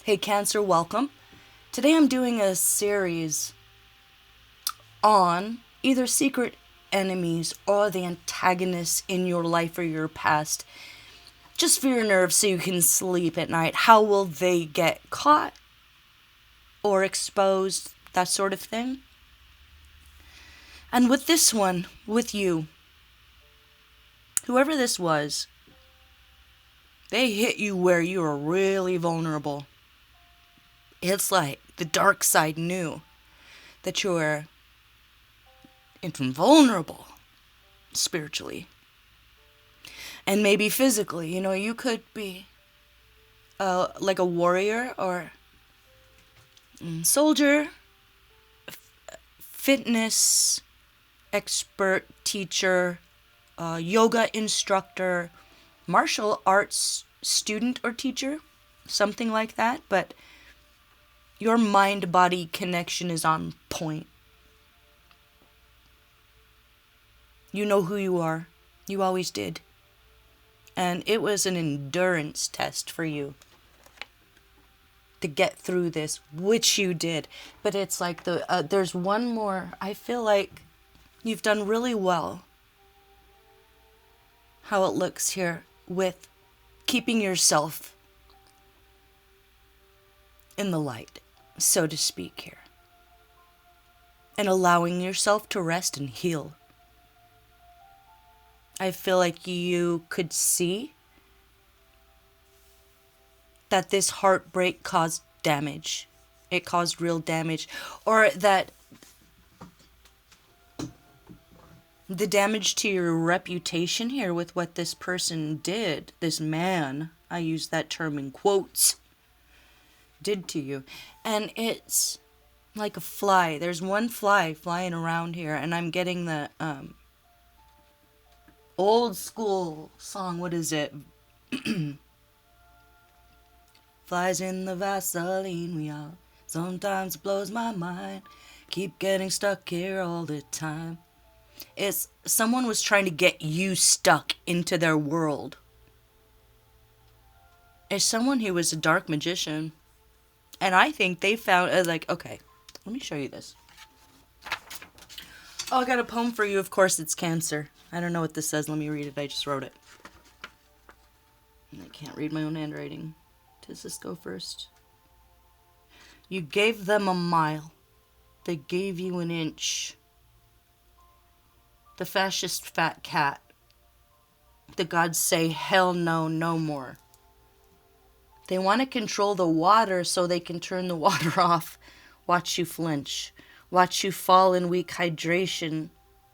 Hey Cancer, welcome. Today I'm doing a series on either secret enemies or the antagonists in your life or your past. Just for your nerves so you can sleep at night. How will they get caught or exposed? That sort of thing. And with this one, with you, whoever this was, they hit you where you are really vulnerable. It's like the dark side knew that you were invulnerable spiritually and maybe physically. You could be like a warrior or soldier, fitness expert, teacher, yoga instructor, martial arts student or teacher, something like that. But your mind-body connection is on point. You know who you are. You always did. And it was an endurance test for you to get through this, which you did. But it's like there's one more. I feel like you've done really well. How it looks here with keeping yourself in the light, so to speak here. And allowing yourself to rest and heal. I feel like you could see that this heartbreak caused damage. It caused real damage. Or that the damage to your reputation here with what this person did, this man, I use that term in quotes, did to you. And it's like a fly. There's one fly flying around here, and I'm getting the old school song. What is it? Flies in the Vaseline we are. Sometimes it blows my mind. Keep getting stuck here all the time. It's someone was trying to get you stuck into their world. It's someone who was a dark magician. And I think they found, okay, let me show you this. Oh, I got a poem for you. Of course, it's Cancer. I don't know what this says. Let me read it. I just wrote it. I can't read my own handwriting. Does this go first? You gave them a mile. They gave you an inch. The fascist fat cat. The gods say, hell no, no more. They want to control the water so they can turn the water off. Watch you flinch. Watch you fall in weak hydration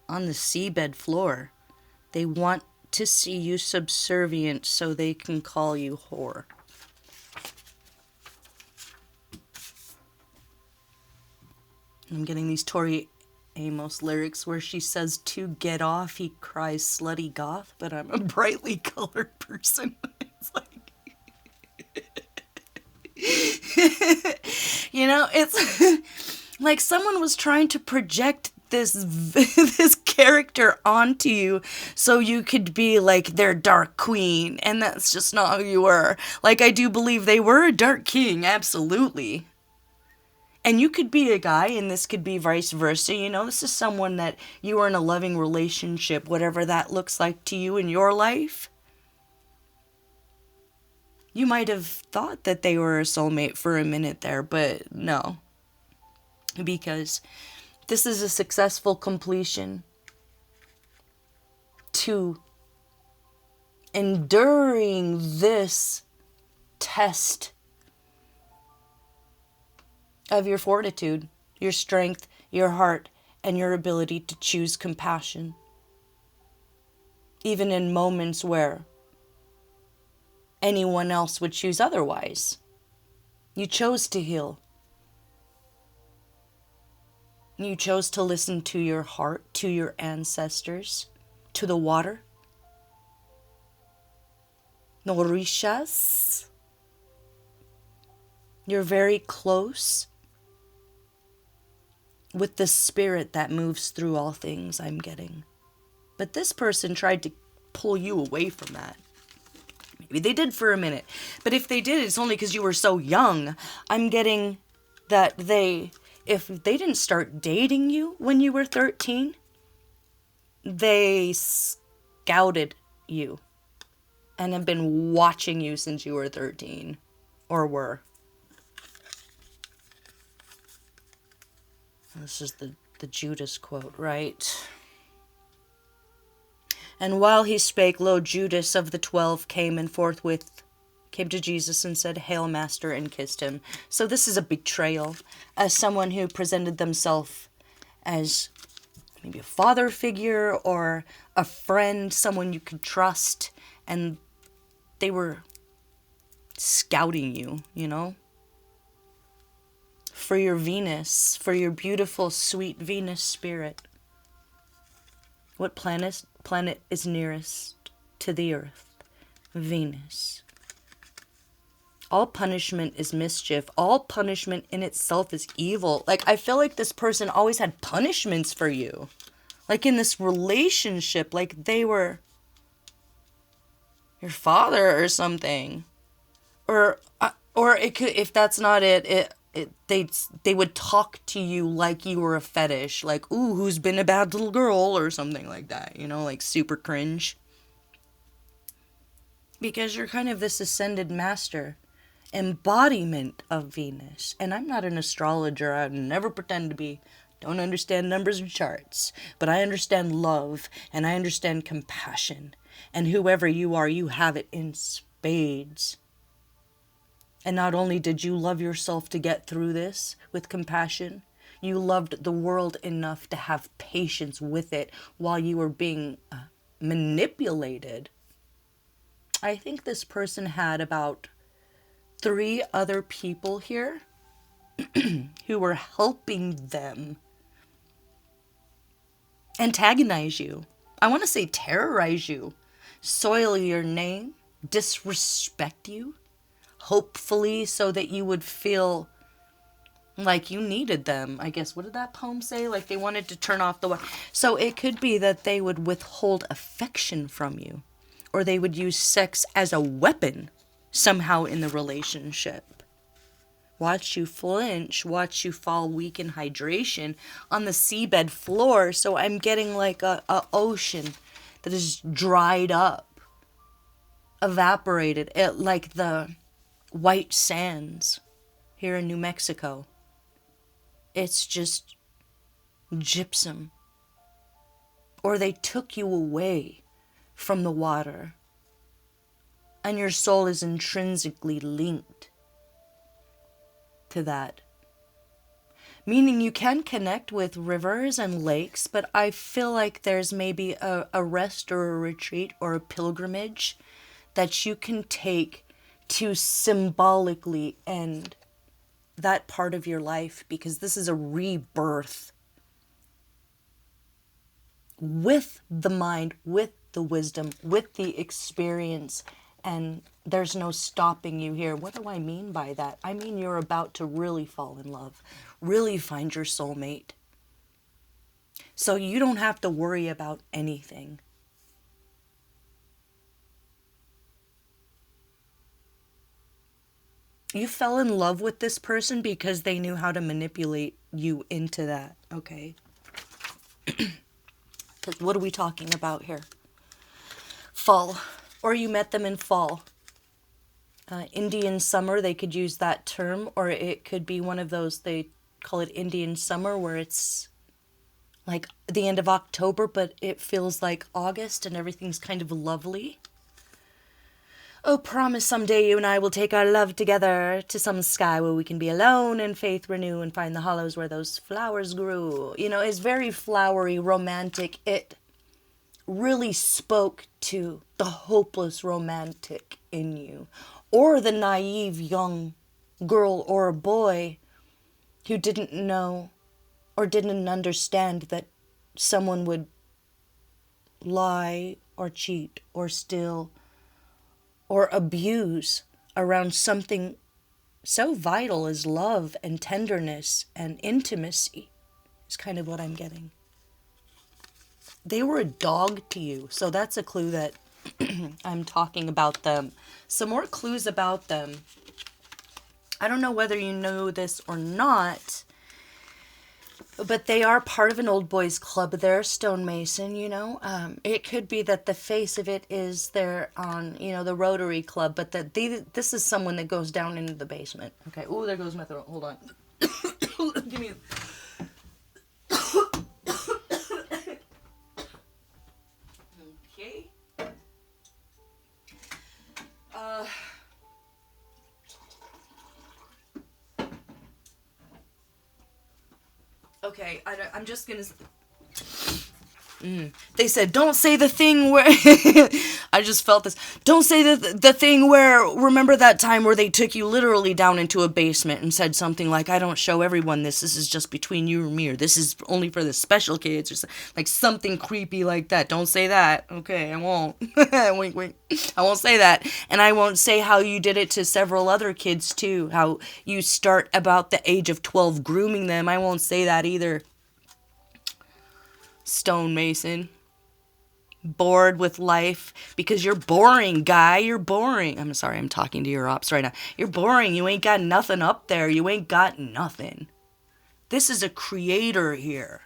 on the seabed floor. They want to see you subservient so they can call you whore. I'm getting these Tori Amos lyrics where she says to get off, he cries slutty goth, but I'm a brightly colored person. It's like, it's like someone was trying to project this character onto you so you could be like their dark queen, and that's just not who you were. Like, I do believe they were a dark king, absolutely. And you could be a guy, and this could be vice versa. This is someone that you are in a loving relationship, whatever that looks like to you in your life. You might have thought that they were a soulmate for a minute there, but no. Because this is a successful completion to enduring this test of your fortitude, your strength, your heart, and your ability to choose compassion. Even in moments where anyone else would choose otherwise. You chose to heal. You chose to listen to your heart, to your ancestors, to the water. The Orishas. You're very close with the spirit that moves through all things, I'm getting. But this person tried to pull you away from that. Let me Maybe they did for a minute. But if they did, it's only because you were so young. I'm getting that if they didn't start dating you when you were 13, they scouted you and have been watching you since you were 13, or were. This is the Judas quote, right? And while he spake, lo, Judas of the 12 came, and forthwith came to Jesus and said, Hail, Master, and kissed him. So this is a betrayal, as someone who presented themselves as maybe a father figure or a friend, someone you could trust, and they were scouting you, you know? For your Venus, for your beautiful, sweet Venus spirit. What planet is nearest to the earth? Venus. All punishment is mischief. All punishment in itself is evil. Like, I feel like this person always had punishments for you. Like, in this relationship, like they were your father or something. Or it could, if that's not it, they would talk to you like you were a fetish, like, ooh, who's been a bad little girl, or something like that, you know, like super cringe. Because you're kind of this ascended master, embodiment of Venus. And I'm not an astrologer, I never pretend to be, don't understand numbers or charts, but I understand love, and I understand compassion, and whoever you are, you have it in spades. And not only did you love yourself to get through this with compassion, you loved the world enough to have patience with it while you were being manipulated. I think this person had about 3 other people here who were helping them antagonize you. I want to say terrorize you, soil your name, disrespect you. Hopefully so that you would feel like you needed them. I guess, what did that poem say? Like they wanted to turn off the... So it could be that they would withhold affection from you. Or they would use sex as a weapon somehow in the relationship. Watch you flinch. Watch you fall weak in hydration on the seabed floor. So I'm getting like a ocean that is dried up. Evaporated. Like the... white sands here in New Mexico. It's just gypsum. Or they took you away from the water, and your soul is intrinsically linked to that. Meaning you can connect with rivers and lakes, but I feel like there's maybe a rest or a retreat or a pilgrimage that you can take to symbolically end that part of your life, because this is a rebirth with the mind, with the wisdom, with the experience, and there's no stopping you here. What do I mean by that? I mean you're about to really fall in love, really find your soulmate. So you don't have to worry about anything. You fell in love with this person because they knew how to manipulate you into that, okay? What are we talking about here? Fall. Or you met them in fall. Indian summer, they could use that term. Or it could be one of those, they call it Indian summer, where it's like the end of October, but it feels like August and everything's kind of lovely. Oh, promise someday you and I will take our love together to some sky where we can be alone and faith renew and find the hollows where those flowers grew. You know, it's very flowery, romantic. It really spoke to the hopeless romantic in you, or the naive young girl or boy who didn't know or didn't understand that someone would lie or cheat or steal or abuse around something so vital as love and tenderness and intimacy, is kind of what I'm getting. They were a dog to you, so that's a clue that I'm talking about them. Some more clues about them. I don't know whether you know this or not, but they are part of an old boys club. They're a stonemason, you know. It could be that the face of it is they're on, you know, the Rotary Club, but that this is someone that goes down into the basement. Okay. Oh, there goes my throat. Hold on. Give me. Okay. Okay, I'm just gonna. They said, don't say the thing where. I just felt this. Don't say the thing where. Remember that time where they took you literally down into a basement and said something like, I don't show everyone this. This is just between you and me. Or this is only for the special kids. Or like something creepy like that. Don't say that. Okay, I won't. Wink, wink. I won't say that. And I won't say how you did it to several other kids too. How you start about the age of 12 grooming them. I won't say that either. Stonemason. Bored with life because you're boring, guy. You're boring. I'm sorry, I'm talking to your ops right now. You're boring. You ain't got nothing up there. You ain't got nothing. This is a creator here.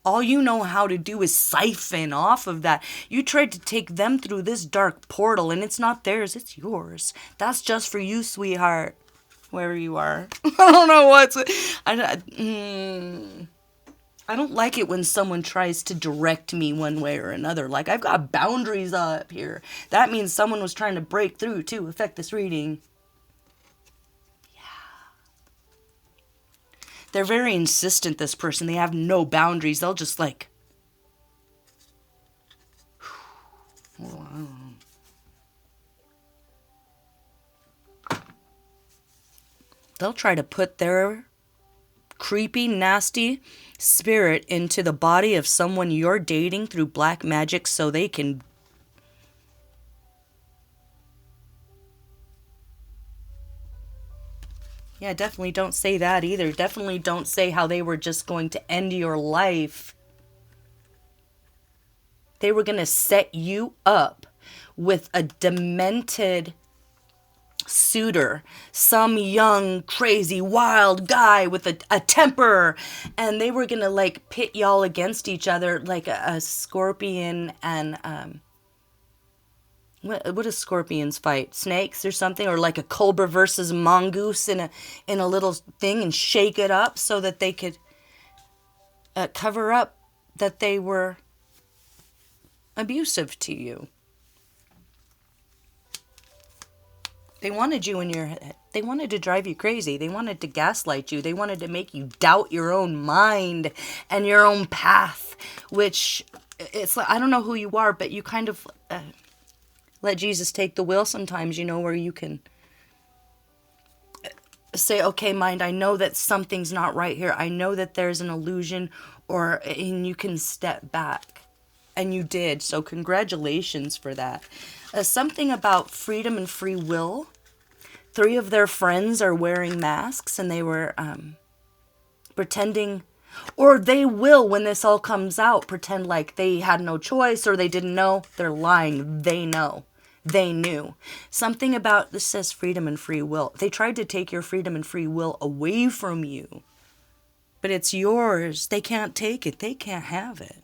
All you know how to do is siphon off of that. You tried to take them through this dark portal and it's not theirs, it's yours. That's just for you, sweetheart. Wherever you are. I don't know what's... I don't like it when someone tries to direct me one way or another. Like, I've got boundaries up here. That means someone was trying to break through to affect this reading. Yeah. They're very insistent, this person. They have no boundaries. They'll just, like... They'll try to put their creepy, nasty spirit into the body of someone you're dating through black magic so they can... Yeah, definitely don't say that either. Definitely don't say how they were just going to end your life. They were going to set you up with a demented suitor, some young, crazy, wild guy with a temper, and they were gonna like pit y'all against each other like a scorpion and what do scorpions fight? Snakes or something? Or like a cobra versus mongoose in a little thing and shake it up so that they could cover up that they were abusive to you. They wanted you in your head. They wanted to drive you crazy. They wanted to gaslight you. They wanted to make you doubt your own mind and your own path, which it's like, I don't know who you are, but you kind of let Jesus take the wheel sometimes, you know, where you can say, okay, mind, I know that something's not right here. I know that there's an illusion, and you can step back. And you did, so congratulations for that. Something about freedom and free will. 3 of their friends are wearing masks and they were pretending, or they will, when this all comes out, pretend like they had no choice or they didn't know. They're lying. They know. They knew. Something about, this says freedom and free will. They tried to take your freedom and free will away from you. But it's yours. They can't take it. They can't have it.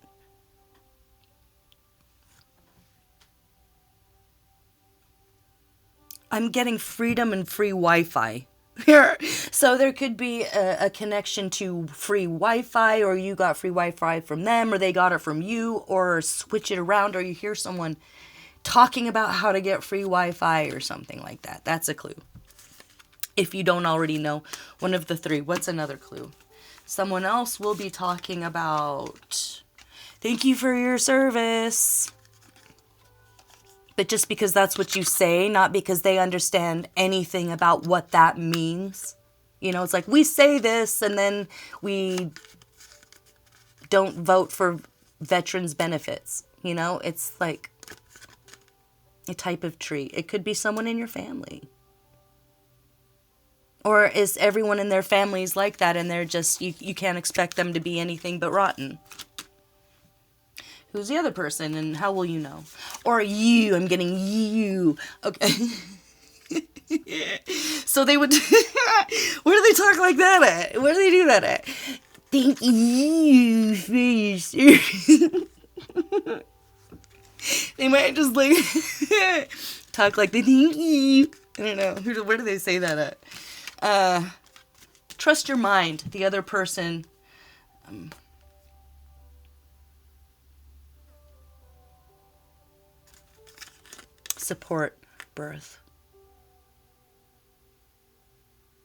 I'm getting freedom and free Wi-Fi here. So there could be a connection to free Wi-Fi, or you got free Wi-Fi from them, or they got it from you, or switch it around, or you hear someone talking about how to get free Wi-Fi or something like that. That's a clue. If you don't already know one of the 3. What's another clue? Someone else will be talking about, thank you for your service. But just because that's what you say, not because they understand anything about what that means. You know, it's like, we say this and then we don't vote for veterans benefits. You know, it's like a type of tree. It could be someone in your family. Or is everyone in their families like that and they're just, you can't expect them to be anything but rotten? Who's the other person, and how will you know? Or you, I'm getting you. Okay. So they would, where do they talk like that at? Where do they do that at? Thank you for your service. They might just like talk like they thank you. I don't know. Where do they say that at? Trust your mind. The other person. Support birth.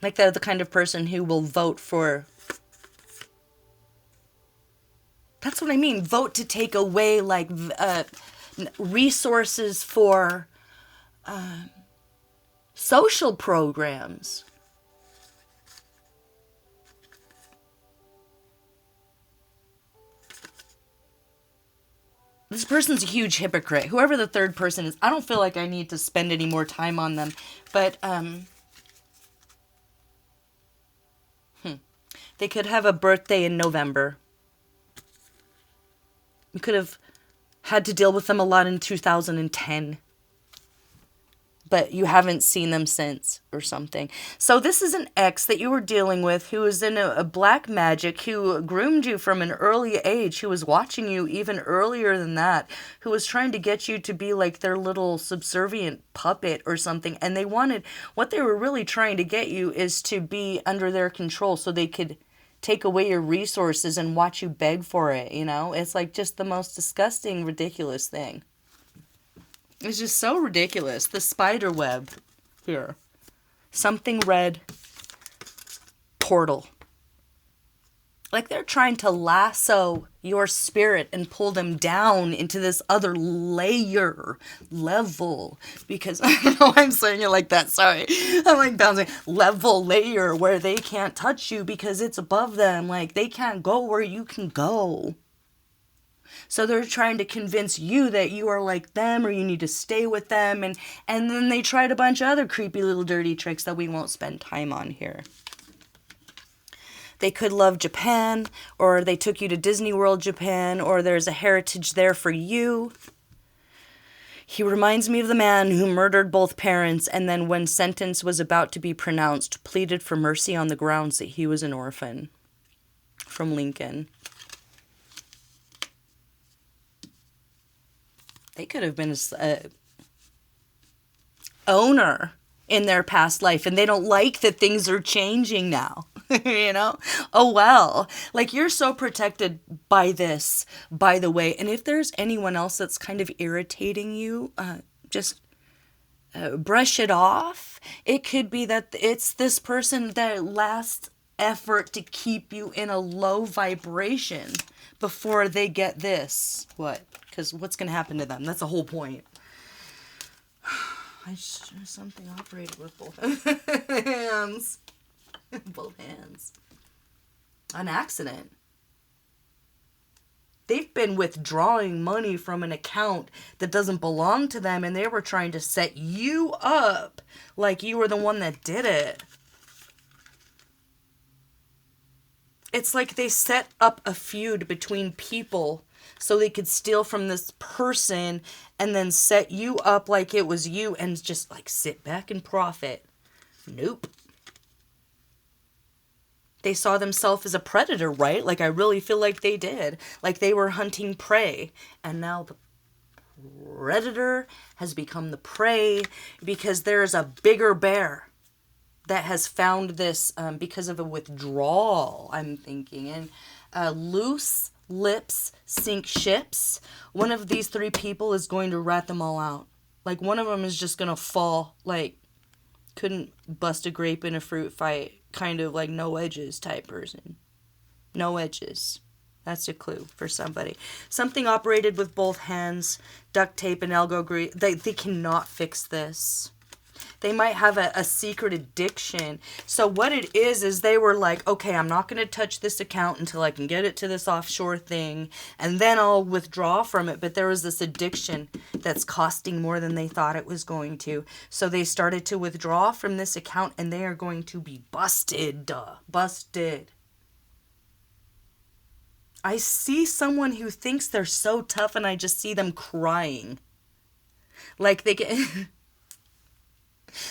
Like they're the kind of person who will vote for. That's what I mean. Vote to take away like resources for social programs. This person's a huge hypocrite. Whoever the third person is, I don't feel like I need to spend any more time on them. But they could have a birthday in November. You could have had to deal with them a lot in 2010. But you haven't seen them since or something. So this is an ex that you were dealing with who was in a black magic, who groomed you from an early age, who was watching you even earlier than that, who was trying to get you to be like their little subservient puppet or something. And they wanted, what they were really trying to get you is to be under their control so they could take away your resources and watch you beg for it, you know? It's like just the most disgusting, ridiculous thing. It's just so ridiculous. The spider web here. Something red. Portal. Like they're trying to lasso your spirit and pull them down into this other level. Because, I don't know why I'm saying it like that, sorry. I'm like bouncing. Layer where they can't touch you because it's above them. Like they can't go where you can go. So they're trying to convince you that you are like them or you need to stay with them. And then they tried a bunch of other creepy little dirty tricks that we won't spend time on here. They could love Japan, or they took you to Disney World, Japan, or there's a heritage there for you. He reminds me of the man who murdered both parents and then when sentence was about to be pronounced, pleaded for mercy on the grounds that he was an orphan. From Lincoln. They could have been a owner in their past life and they don't like that things are changing now. You know? Oh, well. Like, you're so protected by this, by the way. And if there's anyone else that's kind of irritating you, just brush it off. It could be that it's this person that last effort to keep you in a low vibration before they get this. What? Because what's going to happen to them? That's the whole point. Something operated with both hands. Both hands. An accident. They've been withdrawing money from an account that doesn't belong to them, and they were trying to set you up like you were the one that did it. It's like they set up a feud between people so they could steal from this person and then set you up like it was you and just like sit back and profit. Nope. They saw themselves as a predator, right? Like I really feel like they did. Like they were hunting prey. And now the predator has become the prey because there's a bigger bear that has found this because of a withdrawal, I'm thinking. And loose lips sink ships. One of these three people is going to rat them all out. Like one of them is just going to fall. Like couldn't bust a grape in a fruit fight. Kind of like no edges type person. No edges. That's a clue for somebody. Something operated with both hands, duct tape and elbow grease. They cannot fix this. They might have a secret addiction. So what it is they were like, okay, I'm not going to touch this account until I can get it to this offshore thing, and then I'll withdraw from it. But there was this addiction that's costing more than they thought it was going to. So they started to withdraw from this account, and they are going to be busted. Busted. I see someone who thinks they're so tough and I just see them crying. Like they get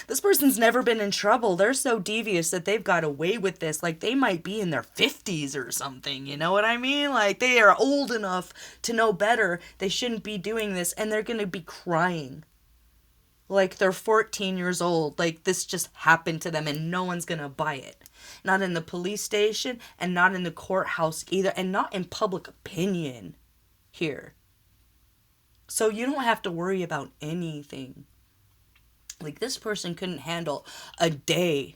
this person's never been in trouble. They're so devious that they've got away with this. Like they might be in their 50s or something. You know what I mean? Like they are old enough to know better. They shouldn't be doing this and they're going to be crying. Like they're 14 years old. Like this just happened to them and no one's going to buy it. Not in the police station and not in the courthouse either. And not in public opinion here. So you don't have to worry about anything. Like this person couldn't handle a day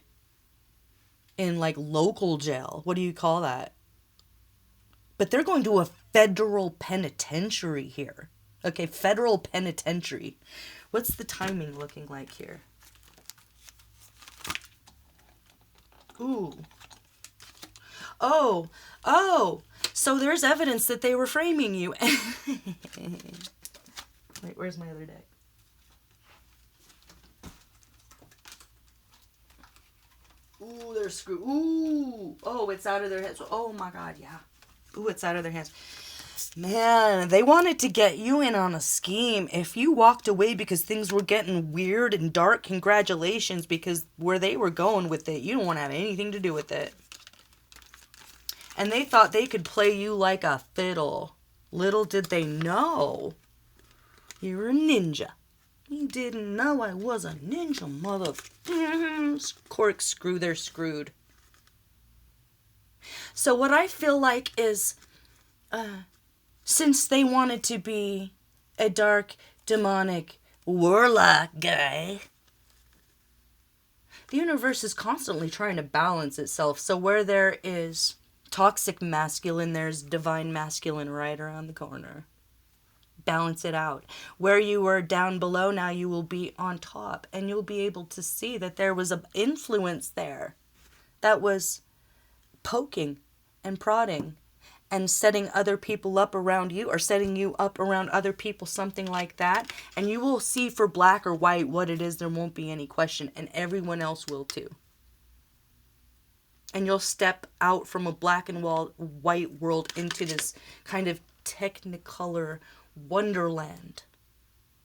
in like local jail. What do you call that? But they're going to a federal penitentiary here. Okay, federal penitentiary. What's the timing looking like here? Ooh. Oh. So there's evidence that they were framing you. Wait, where's my other deck? Ooh, they're screwed. Ooh. Oh, it's out of their hands. Oh my God, yeah. Ooh, it's out of their hands. Man, they wanted to get you in on a scheme. If you walked away because things were getting weird and dark, congratulations, because where they were going with it, you don't want to have anything to do with it. And they thought they could play you like a fiddle. Little did they know. You're a ninja. You didn't know I was a ninja, mother. Corkscrew, they're screwed. So what I feel like is, since they wanted to be a dark, demonic warlock guy, the universe is constantly trying to balance itself. So where there is toxic masculine, there's divine masculine right around the corner. Balance it out. Where you were down below, now you will be on top. And you'll be able to see that there was an influence there that was poking and prodding and setting other people up around you or setting you up around other people, something like that. And you will see for black or white what it is. There won't be any question. And everyone else will too. And you'll step out from a black and white world into this kind of technicolor wonderland.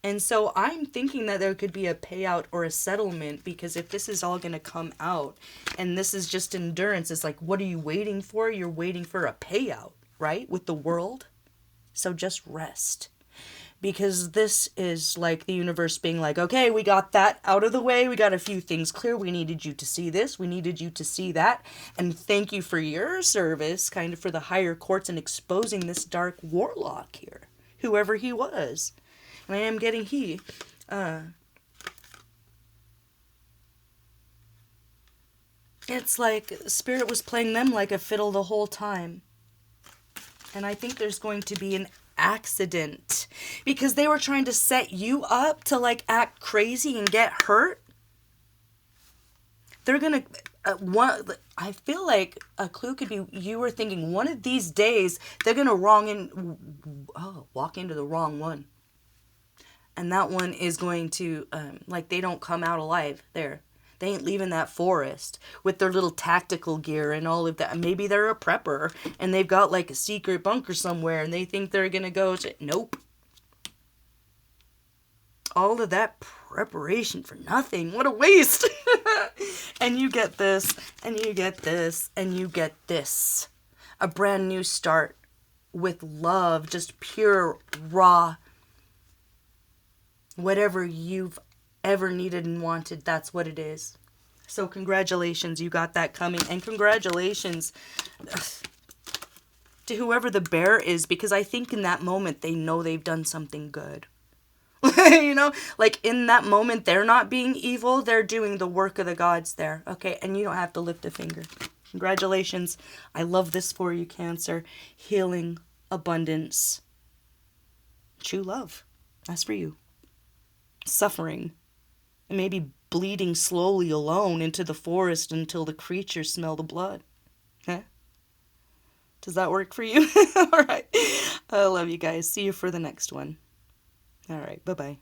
And so I'm thinking that there could be a payout or a settlement, because if this is all going to come out and this is just endurance, it's like, what are you waiting for? You're waiting for a payout, right? With the world. So just rest. Because this is like the universe being like, okay, we got that out of the way. We got a few things clear. We needed you to see this. We needed you to see that. And thank you for your service, kind of for the higher courts and exposing this dark warlock here. Whoever he was. And I am getting he. It's like Spirit was playing them like a fiddle the whole time. And I think there's going to be an accident. Because they were trying to set you up to like act crazy and get hurt. They're going to... I feel like a clue could be you were thinking one of these days they're going to walk into the wrong one. And that one is going to, like they don't come out alive there. They ain't leaving that forest with their little tactical gear and all of that. Maybe they're a prepper and they've got like a secret bunker somewhere and they think they're going to go to... Nope. All of that preparation for nothing. What a waste. And you get this, and you get this, and you get this. A brand new start with love, just pure, raw, whatever you've ever needed and wanted, that's what it is. So congratulations, you got that coming. And congratulations to whoever the bear is, because I think in that moment they know they've done something good. You know, like in that moment, they're not being evil. They're doing the work of the gods there. Okay. And you don't have to lift a finger. Congratulations. I love this for you, Cancer. Healing, abundance, true love. That's for you. Suffering. And maybe bleeding slowly alone into the forest until the creatures smell the blood. Huh? Does that work for you? All right. I love you guys. See you for the next one. All right. Bye-bye.